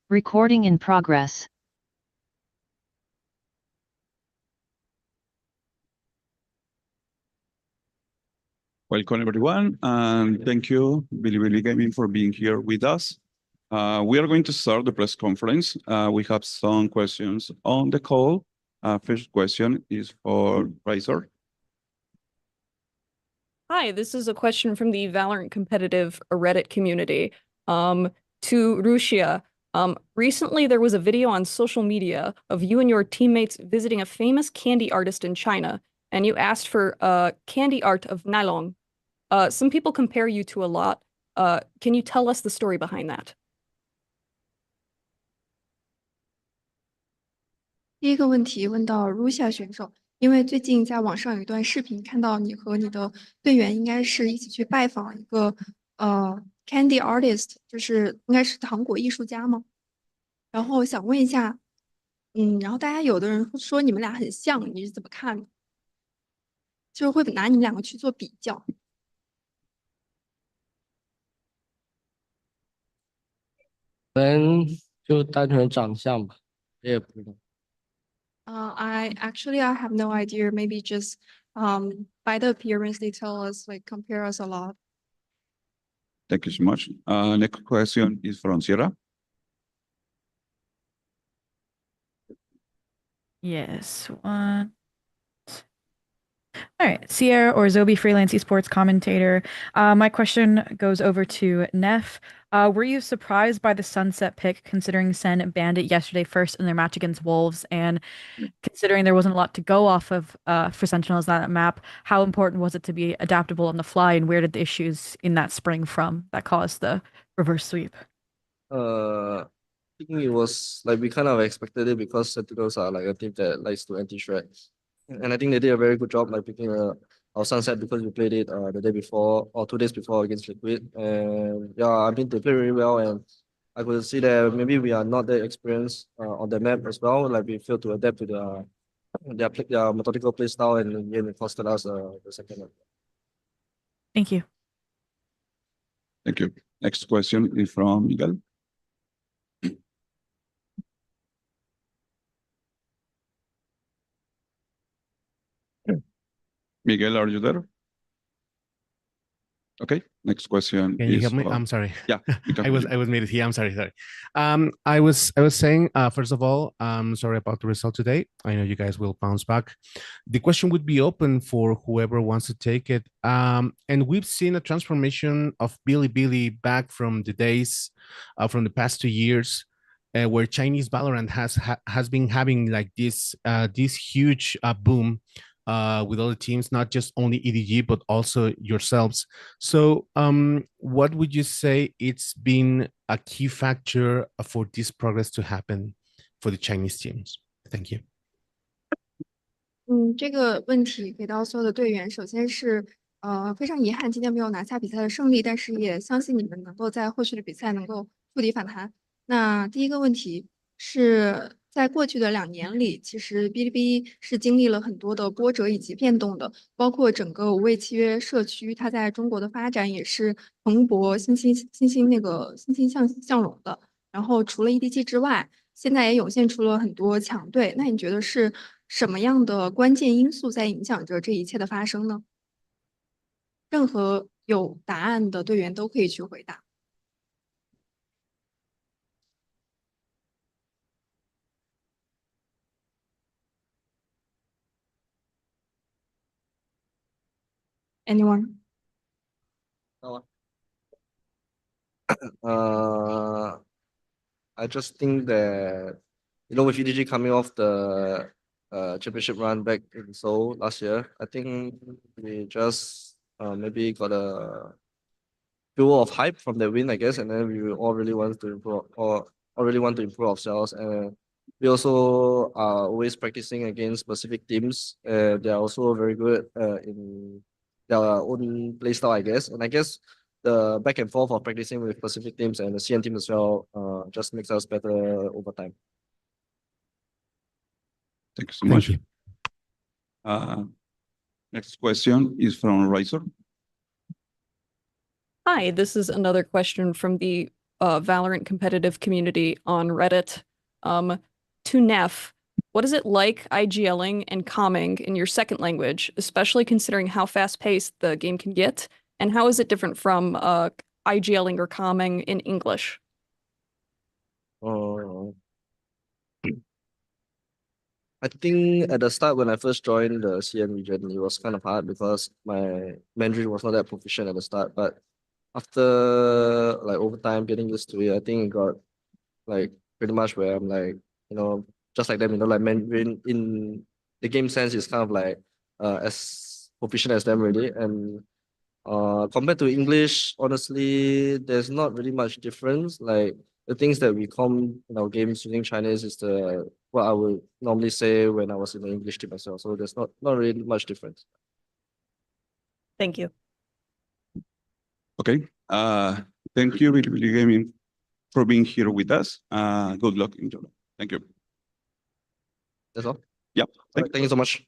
Recording in progress. Welcome everyone, and thank you, Bilibili Gaming, for being here with us. We are going to start the press conference. We have some questions on the call. First question is for Razor. Hi, this is a question from the VALORANT competitive Reddit community. To Rusia. Recently there was a video on social media of you and your teammates visiting a famous candy artist in China, and you asked for candy art of Nylon. Some people compare you to a lot. Can you tell us the story behind that? 第一个问题问到 Russia 选手，因为最近在网上有一段视频，看到你和你的队员应该是一起去拜访一个candy artist，就是应该是糖果艺术家吗？然后想问一下，然后大家有的人说你们俩很像，你是怎么看的？就是会拿你们两个去做比较。可能就单纯长相吧，也不知道。I have no idea. Maybe just by the appearance, they tell us like compare us a lot. Thank you so much. Next question is from Sierra. Yes, one. All right, Sierra or Zobi, freelance esports commentator. My question goes over to Neff. Were you surprised by the sunset pick, considering SEN banned it yesterday first in their match against Wolves, and considering there wasn't a lot to go off of for Sentinels on that map, how important was it to be adaptable on the fly, and where did the issues in that spring from that caused the reverse sweep? I think it was like we kind of expected it because Sentinels are like a team that likes to anti-threat. And I think they did a very good job like picking our sunset because we played it the day before or 2 days before against Liquid. And yeah, I mean they played really well, and I could see that maybe we are not that experienced on the map as well. Like we failed to adapt to their methodical play style, and in the end it costed us the second one. Thank you. Thank you. Next question is from Miguel. Miguel, are you there? Okay. Next question. Can you hear me? I'm sorry. Yeah, I was muted here. I'm sorry. I was saying first of all, I'm sorry about the result today. I know you guys will bounce back. The question would be open for whoever wants to take it. And we've seen a transformation of Bilibili back from the days from the past 2 years. Where Chinese Valorant has been having like this huge boom with all the teams, not just only EDG, but also yourselves. So what would you say it's been a key factor for this progress to happen for the Chinese teams? Thank you. 这个问题给到所有的队员，首先是非常遗憾今天没有拿下比赛的胜利，但是也相信你们能够在后续的比赛能够触底反弹。那第一个问题是在过去的2年里，其实哔哩哔哩是经历了很多的波折以及变动的，包括整个无畏契约社区，它在中国的发展也是蓬勃欣欣向荣的。然后除了 EDG 之外，现在也涌现出了很多强队。那你觉得是什么样的关键因素在影响着这一切的发生呢？任何有答案的队员都可以去回答。Anyone? I just think that with EDG coming off the championship run back in Seoul last year, I think we just maybe got a fuel of hype from the win, I guess, and then we all really want to improve ourselves. And we also are always practicing against specific teams. They are also very good in their own playstyle, I guess. And I guess the back and forth of practicing with specific teams and the CN team as well just makes us better over time. Thank you so much. Next question is from Razor. Hi, this is another question from the Valorant competitive community on Reddit. To Neff, what is it like IGLing and comming in your second language, especially considering how fast-paced the game can get? And how is it different from IGLing or comming in English? Uh, I think at the start when I first joined the CN region, it was kind of hard because my Mandarin was not that proficient at the start. But after like over time getting used to it, I think it got like pretty much where I'm like, just like them, like Mandarin in the game sense is kind of like as proficient as them really. And compared to English, honestly, there's not really much difference. Like the things that we come in our games using Chinese is the what I would normally say when I was in the English team as well. So there's not really much difference. Thank you. Okay. Thank you, Bilibili Gaming, for being here with us. Good luck in your. Thank you. That's all. Yep. Thank you so much.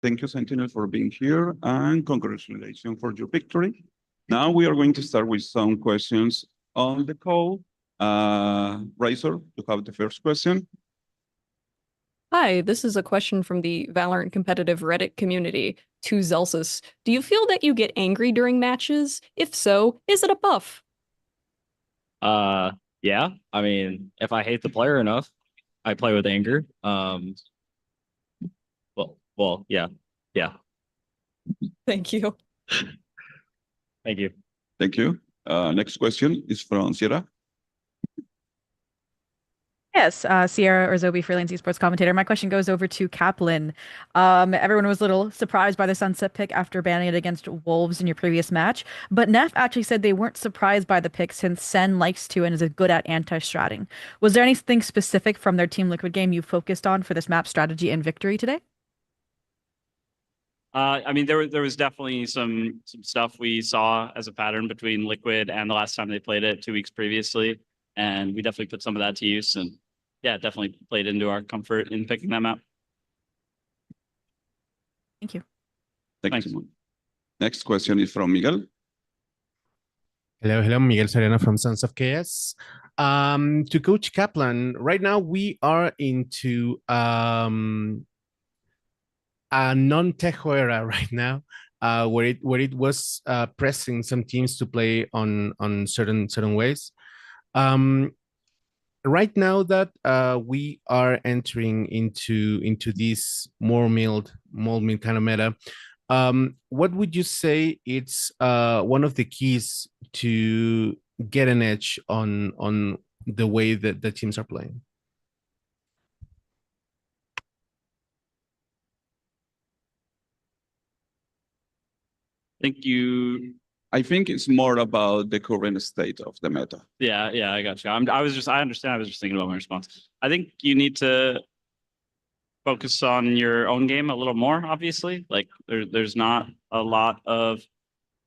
Thank you, Sentinel, for being here, and congratulations for your victory. Now we are going to start with some questions on the call. Razor, you have the first question. Hi, this is a question from the Valorant competitive Reddit community to Zelsus. Do you feel that you get angry during matches? If so, is it a buff? Yeah. I mean, if I hate the player enough, I play with anger. Well, yeah. Thank you. Thank you. Thank you. Next question is from Sierra. Yes, Sierra or Zobi, freelance esports commentator. My question goes over to Kaplan. Everyone was a little surprised by the sunset pick after banning it against Wolves in your previous match, but Neff actually said they weren't surprised by the pick since Sen likes to and is good at anti-stratting. Was there anything specific from their Team Liquid game you focused on for this map strategy and victory today? I mean, there was definitely some stuff we saw as a pattern between Liquid and the last time they played it 2 weeks previously, and we definitely put some of that to use. And yeah, it definitely played into our comfort in picking that map. Thank you. Thank you. Next question is from Miguel. Hello, Miguel Soriano from Sons of Chaos. To Coach Kaplan, right now we are into a non-Tejo era right now, where it was pressing some teams to play on certain ways. Right now that we are entering into this more mild kind of meta, what would you say it's one of the keys to get an edge on the way that the teams are playing? I think it's more about the current state of the meta. Yeah, I got you. I understand. I was just thinking about my response. I think you need to focus on your own game a little more, obviously. Like there's not a lot of,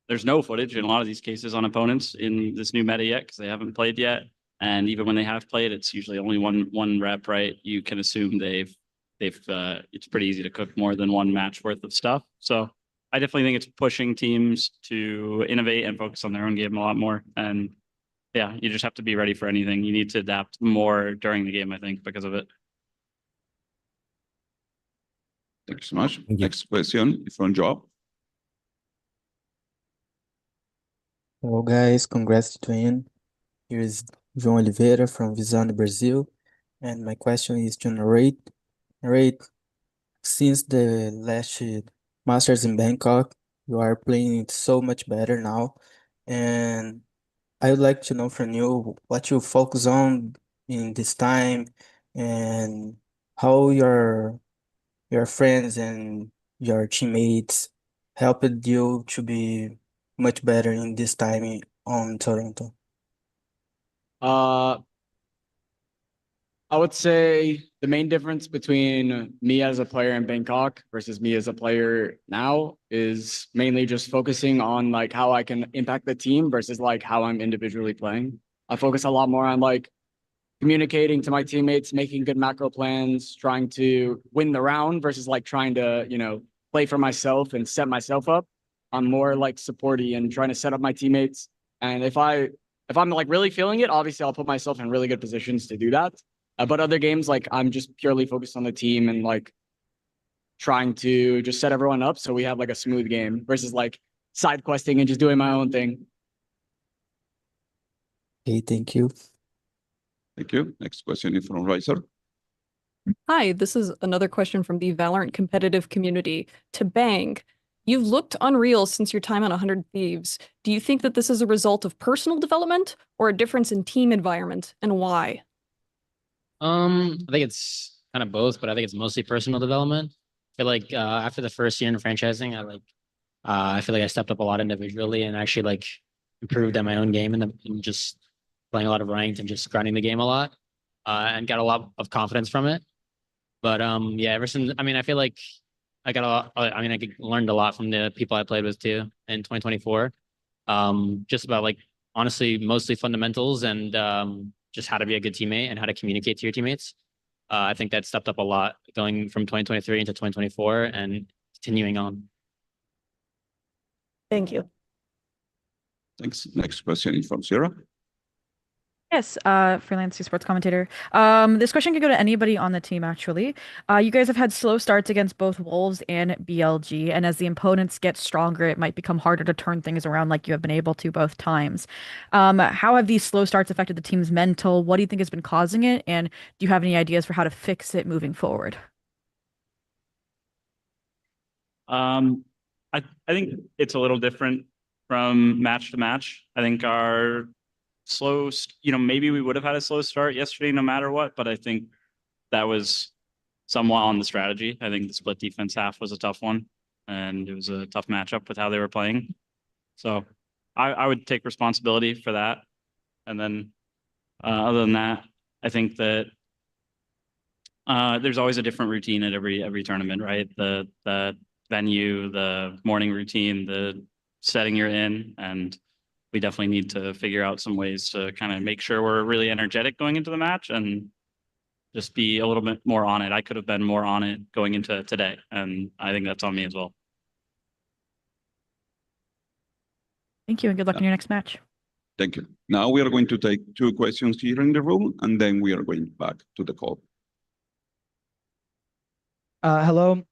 there's no footage in a lot of these cases on opponents in this new meta yet because they haven't played yet. And even when they have played, it's usually only one rep, right? You can assume they've it's pretty easy to cook more than one match worth of stuff. So I definitely think it's pushing teams to innovate and focus on their own game a lot more. And yeah, you just have to be ready for anything. You need to adapt more during the game, I think, because of it. Thank you so much. Thank you. Next question is from Job. Hello guys, congrats to win. Here is João Oliveira from Visão, Brazil, and my question is to Narrate. Narrate, since the last Masters in Bangkok, you are playing so much better now, and I would like to know from you what you focus on in this time and how your friends and your teammates helped you to be much better in this time on Toronto. I would say the main difference between me as a player in Bangkok versus me as a player now is mainly just focusing on like how I can impact the team versus like how I'm individually playing. I focus a lot more on like communicating to my teammates, making good macro plans, trying to win the round versus like trying to, play for myself and set myself up. I'm more like supporty and trying to set up my teammates. And if I'm like really feeling it, obviously I'll put myself in really good positions to do that. But other games, like I'm just purely focused on the team and like trying to just set everyone up so we have like a smooth game versus like side questing and just doing my own thing. Okay, thank you. Thank you. Next question is from Riser. Hi, this is another question from the Valorant competitive community to Bang. You've looked unreal since your time on 100 Thieves. Do you think that this is a result of personal development or a difference in team environment, and why? I think it's kind of both, but I think it's mostly personal development. I feel like after the first year in franchising, I feel like I stepped up a lot individually and actually like improved at my own game and just playing a lot of ranked and just grinding the game a lot, and got a lot of confidence from it. But yeah, ever since, I feel like I learned a lot from the people I played with too in 2024. Just about like honestly mostly fundamentals and just how to be a good teammate and how to communicate to your teammates. I think that stepped up a lot going from 2023 into 2024, and continuing on. Thank you. Thanks. Next question is from Sarah. Yes, freelance esports commentator. This question could go to anybody on the team, actually. You guys have had slow starts against both Wolves and BLG, and as the opponents get stronger, it might become harder to turn things around like you have been able to both times. How have these slow starts affected the team's mental? What do you think has been causing it? And do you have any ideas for how to fix it moving forward? I think it's a little different from match to match. I think our maybe we would have had a slow start yesterday no matter what, but I think that was somewhat on the strategy. I think the split defense half was a tough one, and it was a tough matchup with how they were playing. So I would take responsibility for that. And then other than that, I think that there's always a different routine at every tournament, right? The venue, the morning routine, the setting you're in, and we definitely need to figure out some ways to kind of make sure we're really energetic going into the match and just be a little bit more on it. I could have been more on it going into today, and I think that's on me as well. Thank you, and good luck in your next match. Thank you. Now we are going to take 2 questions here in the room, and then we are going back to the call. Hello.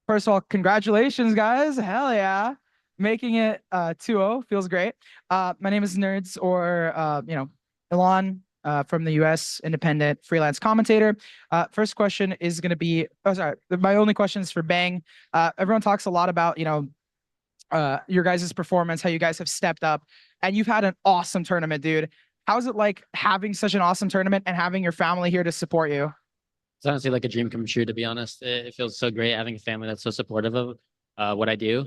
First of all, congratulations, guys. Hell yeah. Making it 2-0 feels great. My name is Nerds, or Elon from the US, independent freelance commentator. First question is going to be, my only question is for Bang. Everyone talks a lot about, your guys' performance, how you guys have stepped up, and you've had an awesome tournament, dude. How's it like having such an awesome tournament and having your family here to support you? It's honestly like a dream come true, to be honest. It feels so great having a family that's so supportive of what I do.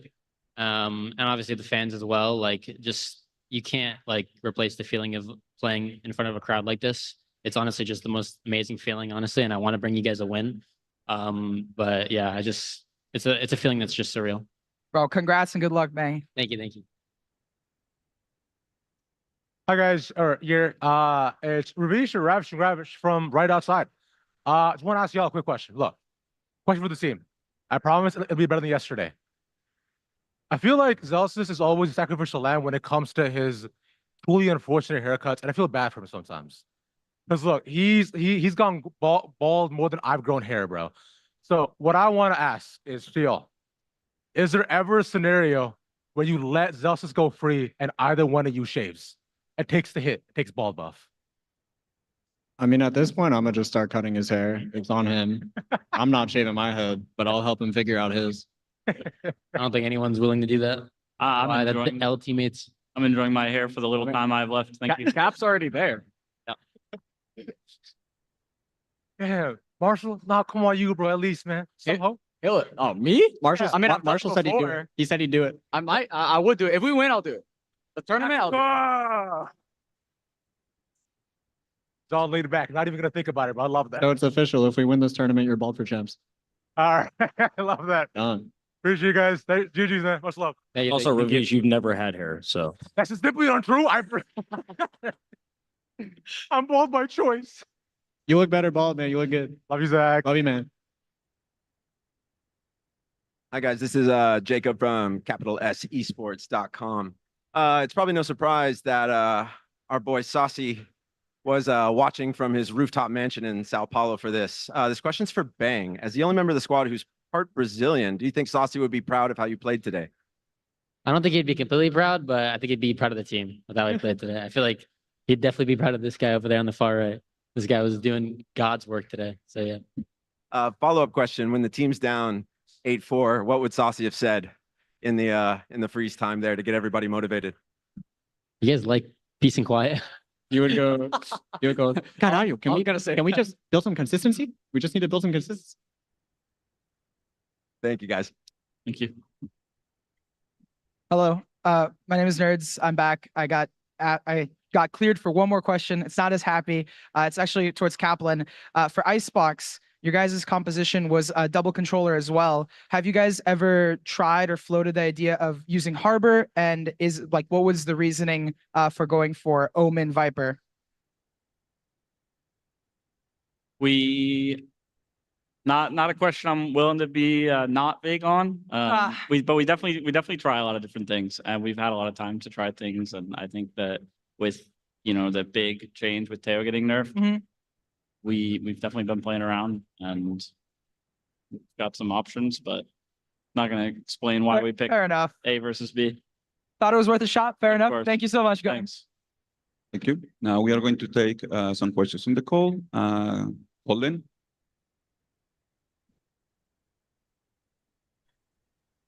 And obviously the fans as well. Like, just, you can't like replace the feeling of playing in front of a crowd like this. It's honestly just the most amazing feeling, honestly, and I want to bring you guys a win. But yeah, it's a feeling that's just surreal. Bro, congrats and good luck, Bang. Thank you, thank you. Hi guys, it's Ravish from right outside. Just want to ask y'all a quick question. Look, question for the team. I promise it'll be better than yesterday. I feel like Zelsis is always a sacrificial lamb when it comes to his truly unfortunate haircuts, and I feel bad for him sometimes. Because look, he's gone bald more than I've grown hair, bro. So what I want to ask is, Theo, is there ever a scenario where you let Zelsis go free and either one of you shaves? It takes the hit, it takes bald buff. I mean, at this point, I'm gonna just start cutting his hair. It's on him. I'm not shaving my head, but I'll help him figure out his. I don't think anyone's willing to do that. I'm enjoying L teammates. I'm enjoying my hair for the little time I've left. Thank you. Cap's already there. Yeah, Marshall, now come on, you, bro, at least, man. Somehow. Kill it. Oh, me? Marshall. Yeah, I mean, I've done Marshall said he'd do before. it. He said he'd do it. I would do it. If we win, I'll do it. The tournament, I'll do it. It's all laid back. Not even gonna think about it, but I love that. So it's official. If we win this tournament, you're bald for champs. All right, I love that. Done. Appreciate you guys. GG's, man. Much love. Also, Ravish, you've never had hair, so. That's just simply untrue. I'm bald by choice. You look better bald, man. You look good. Love you, Zach. Love you, man. Hi guys, this is Jacob from esports.com. It's probably no surprise that our boy Saucy was watching from his rooftop mansion in Sao Paulo for this. This question's for Bang. As the only member of the squad who's part Brazilian, do you think Saucy would be proud of how you played today? I don't think he'd be completely proud, but I think he'd be proud of the team with how he played today. I feel like he'd definitely be proud of this guy over there on the far right. This guy was doing God's work today. So yeah. Follow-up question: when the team's down 8-4, what would Saucy have said in the freeze time there to get everybody motivated? You guys like peace and quiet. You would go, God, are you? Can we just build some consistency? We just need to build some consistency. Thank you, guys. Thank you. Hello. My name is Nerds. I'm back. I got cleared for one more question. It's not as happy. It's actually towards Kaplan. For Icebox, your guys' composition was a double controller as well. Have you guys ever tried or floated the idea of using Harbor? And what was the reasoning for going for Omen Viper? We Not a question I'm willing to be not big on. We definitely try a lot of different things, and we've had a lot of time to try things. And I think that with the big change with Teo getting nerfed, we've definitely been playing around and we've got some options, but not going to explain why we picked Fair enough. A versus B. Thought it was worth a shot. Fair enough. course. Thank you so much, guys. Thanks. Thank you. Now we are going to take some questions in the call. Holden.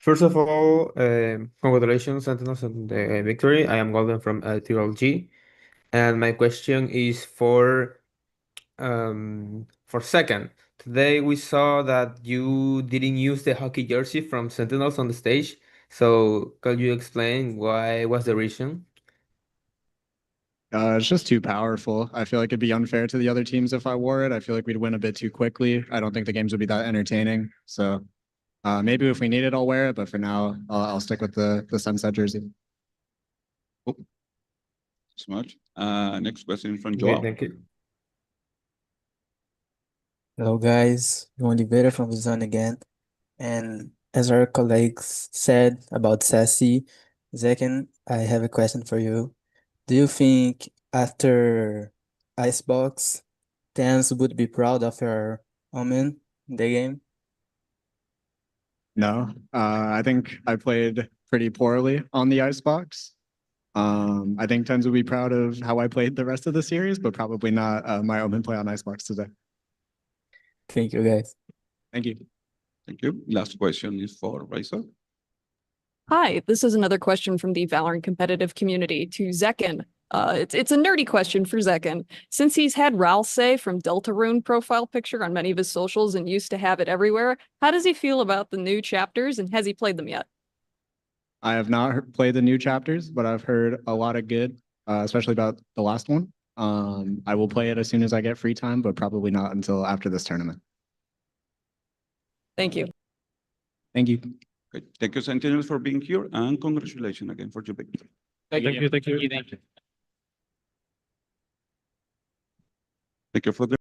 First of all, congratulations, Sentinels, on the victory. I am Golden from BLG, and my question is for second. Today we saw that you didn't use the hockey jersey from Sentinels on the stage. So could you explain why was the reason? It's just too powerful. I feel like it'd be unfair to the other teams if I wore it. I feel like we'd win a bit too quickly. I don't think the games would be that entertaining. So maybe if we need it, I'll wear it. But for now, I'll stick with the sunset jersey. Cool. So much. Next question from Okay, Joao. thank you. Hello guys, João Oliveira from Vision again. And as our colleagues said about Sassy, Zekin, I have a question for you. Do you think after Icebox, Tens would be proud of your Omen in the game? No, I think I played pretty poorly on the Icebox. I think Tens would be proud of how I played the rest of the series, but probably not my Omen play on Icebox today. Thank you guys. Thank you. Thank you. Last question is for Raisa. Hi, this is another question from the Valorant competitive community to Zekin. It's a nerdy question for Zekin. Since he's had Ralsei from Deltarune profile picture on many of his socials and used to have it everywhere, how does he feel about the new chapters and has he played them yet? I have not played the new chapters, but I've heard a lot of good, especially about the last one. I will play it as soon as I get free time, but probably not until after this tournament. Thank you. Thank you. Okay. Thank you, Sentinels, for being here, and congratulations again for your victory. Thank you. Thank you for the